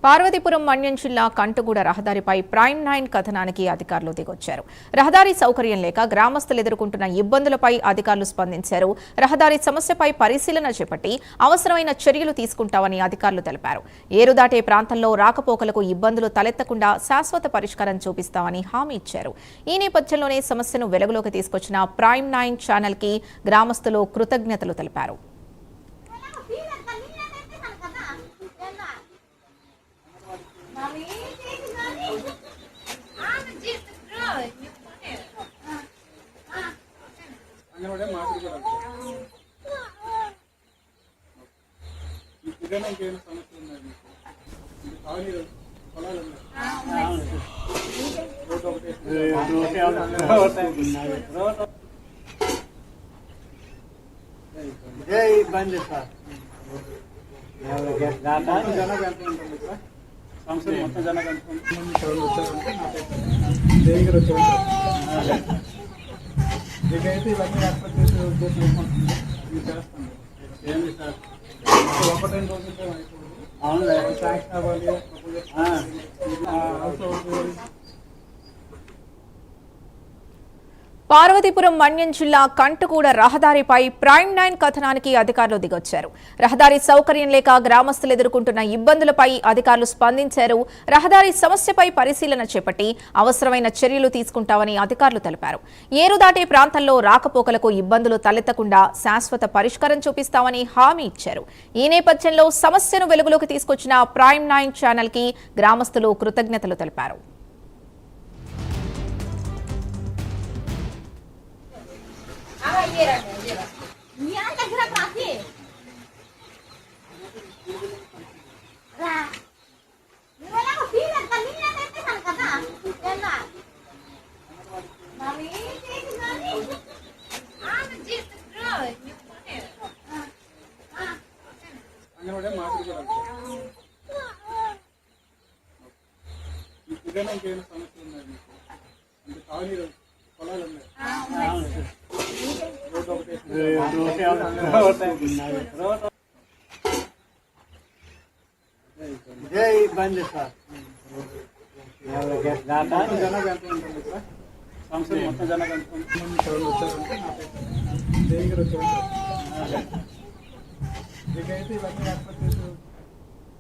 పార్వతీపురం మన్యం జిల్లా కంటుగూడ రహదారిపై ప్రైమ్ 9 కథనానికి అధికారులు దిగొచ్చారు. రహదారి సౌకర్యం లేక గ్రామస్తులు ఎదుర్కొంటున్న ఇబ్బందులపై అధికారులు స్పందించారు. రహదారి సమస్యపై పరిశీలన చేపట్టి అవసరమైన చర్యలు తీసుకుంటామని అధికారులు తెలిపారు. ఏరుదాటే ప్రాంతంలో రాకపోకలకు ఇబ్బందులు తలెత్తకుండా శాశ్వత పరిష్కారం చూపిస్తామని హామీ ఇచ్చారు. ఈ నేపథ్యంలోనే సమస్యను వెలుగులోకి తీసుకొచ్చిన ప్రైమ్ 9 ఛానల్ కి గ్రామస్తులు కృతజ్ఞతలు తెలిపారు. ఇకైతే ఇవన్నీ ఏర్పాటు చేసే ఉద్దేశం చేస్తాను. ఏంటి సార్, ఒకటి 2 రోజులతో అయిపోతుంది. శాంక్షన్ అవ్వాలి. పార్వతీపురం మన్యం జిల్లా కంటుగూడ రహదారిపై ప్రైమ్ 9 కథనానికి అధికారులు దిగొచ్చారు. రహదారి సౌకర్యం లేక గ్రామస్తులు ఎదుర్కొంటున్న ఇబ్బందులపై అధికారులు స్పందించారు. రహదారి సమస్యపై పరిశీలన చేపట్టి అవసరమైన చర్యలు తీసుకుంటామని అధికారులు తెలిపారు. ఏరుదాటే ప్రాంతంలో రాకపోకలకు ఇబ్బందులు తలెత్తకుండా శాశ్వత పరిష్కారం చూపిస్తామని హామీ ఇచ్చారు. ఈ నేపథ్యంలో సమస్యను వెలుగులోకి తీసుకొచ్చిన ప్రైమ్ 9 ఛానల్ కి గ్రామస్తులు కృతజ్ఞతలు తెలిపారు. ఇదేనా ఇంకేమైనా సమస్యలు ఉన్నాయి మీకు? అంటే తాగునీరు పొలాలు ఉన్నాయి. ఇబ్బంది సార్, జనాభా ఎంత ఉంటుంది సార్? సంవత్సరం మొత్తం జనాభా ఎంత ఉంటుంది? వచ్చారంటే ఇకైతే ఇవన్నీ ఏర్పాటు చేసి